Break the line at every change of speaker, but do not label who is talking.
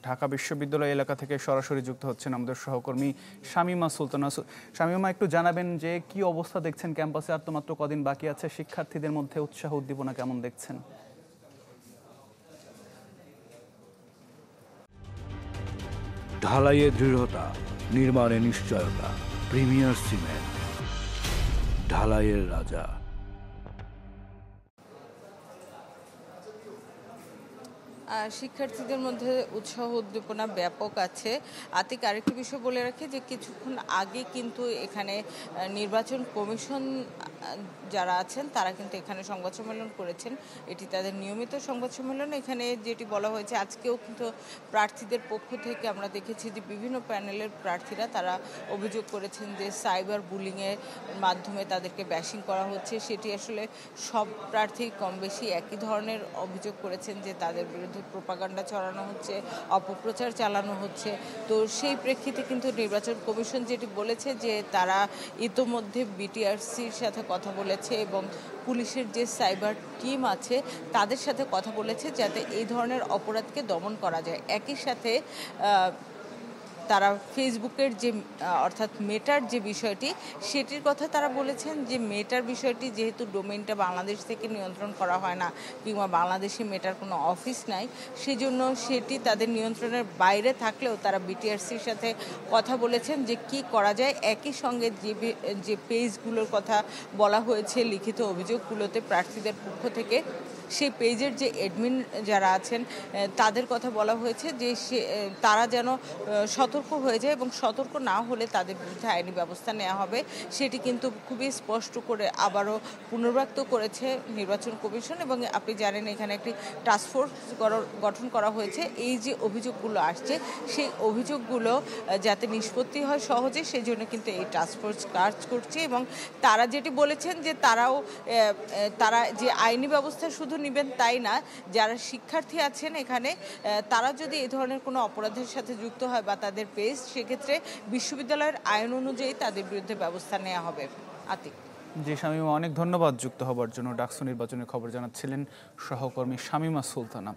ঢাকা বিশ্ববিদ্যালয় এলাকা থেকে সরাসরি যুক্ত হচ্ছেন আমাদের সহকর্মী শামীমা সুলতানা। শামীমা, একটু জানাবেন যে কি অবস্থা দেখছেন ক্যাম্পাসে? আর তো মাত্র কদিন বাকি আছে, শিক্ষার্থীদের মধ্যে উৎসাহ উদ্দীপনা কেমন দেখছেন?
ঢালাইয়ে দৃঢ়তা, নির্মাণে নিশ্চয়তা। প্রিমিয়ার সিমেন্ট, ঢালাইয়ের রাজা।
শিক্ষার্থীদের মধ্যে উৎসাহ উদ্দীপনা ব্যাপক আছে। আতিক, আরেকটি বিষয় বলে রাখি যে কিছুক্ষণ আগে কিন্তু এখানে নির্বাচন কমিশন যারা আছেন তারা কিন্তু এখানে সংবাদ সম্মেলন করেছেন। এটি তাদের নিয়মিত সংবাদ সম্মেলন। এখানে যেটি বলা হয়েছে, আজকেও কিন্তু প্রার্থীদের পক্ষ থেকে আমরা দেখেছি যে বিভিন্ন প্যানেলের প্রার্থীরা তারা অভিযোগ করেছেন যে সাইবার বুলিংয়ের মাধ্যমে তাদেরকে ব্যাশিং করা হচ্ছে। সেটি আসলে সব প্রার্থী কম বেশি একই ধরনের অভিযোগ করেছেন যে তাদের বিরুদ্ধে প্রোপাগান্ডা ছড়ানো হচ্ছে, অপপ্রচার চালানো হচ্ছে। তো সেই প্রেক্ষিতে কিন্তু নির্বাচন কমিশন যেটি বলেছে যে তারা ইতোমধ্যে বিটিআরসির সাথে কথা বলেছে এবং পুলিশের যে সাইবার টিম আছে তাদের সাথে কথা বলেছে যাতে এই ধরনের অপরাধকে দমন করা যায়। একই সাথে তারা ফেসবুকের যে অর্থাৎ মেটার যে বিষয়টি সেটির কথা তারা বলেছেন যে মেটার বিষয়টি যেহেতু ডোমেইনটা বাংলাদেশ থেকে নিয়ন্ত্রণ করা হয় না কিংবা বাংলাদেশে মেটার কোনো অফিস নাই, সেজন্য সেটি তাদের নিয়ন্ত্রণের বাইরে থাকলেও তারা বিটিআরসির সাথে কথা বলেছেন যে কি করা যায়। একই সঙ্গে যে পেজগুলোর কথা বলা হয়েছে লিখিত অভিযোগগুলোতে প্রার্থীদের পক্ষ থেকে, সেই পেজের যে অ্যাডমিন যারা আছেন তাদের কথা বলা হয়েছে যে তারা যেন সতর্ক হয়ে যায় এবং সতর্ক না হলে তাদের বিরুদ্ধে আইনি ব্যবস্থা নেওয়া হবে। সেটি কিন্তু খুবই স্পষ্ট করে আবারও পুনর্ব্যক্ত করেছে নির্বাচন কমিশন। এবং আপনি জানেন এখানে একটি টাস্কফোর্স গঠন করা হয়েছে। এই যে অভিযোগগুলো আসছে সেই অভিযোগগুলো যাতে নিষ্পত্তি হয় সহজে, সেই জন্য কিন্তু এই টাস্কফোর্স কাজ করছে। এবং তারা যেটি বলেছেন যে তারা যে আইনি ব্যবস্থা শুধু নেবেন তাই না, যারা শিক্ষার্থী আছেন এখানে তারা যদি এই ধরনের কোনো অপরাধের সাথে যুক্ত হয় বা তাদের পেজ, সেক্ষেত্রে বিশ্ববিদ্যালয়ের আইন অনুযায়ী তাদের বিরুদ্ধে ব্যবস্থা নেওয়া হবে। আতিক।
জি শামীমা, অনেক ধন্যবাদ যুক্ত হবার জন্য। ডাকসু নির্বাচনের খবর জানাচ্ছিলেন সহকর্মী শামীমা সুলতানা।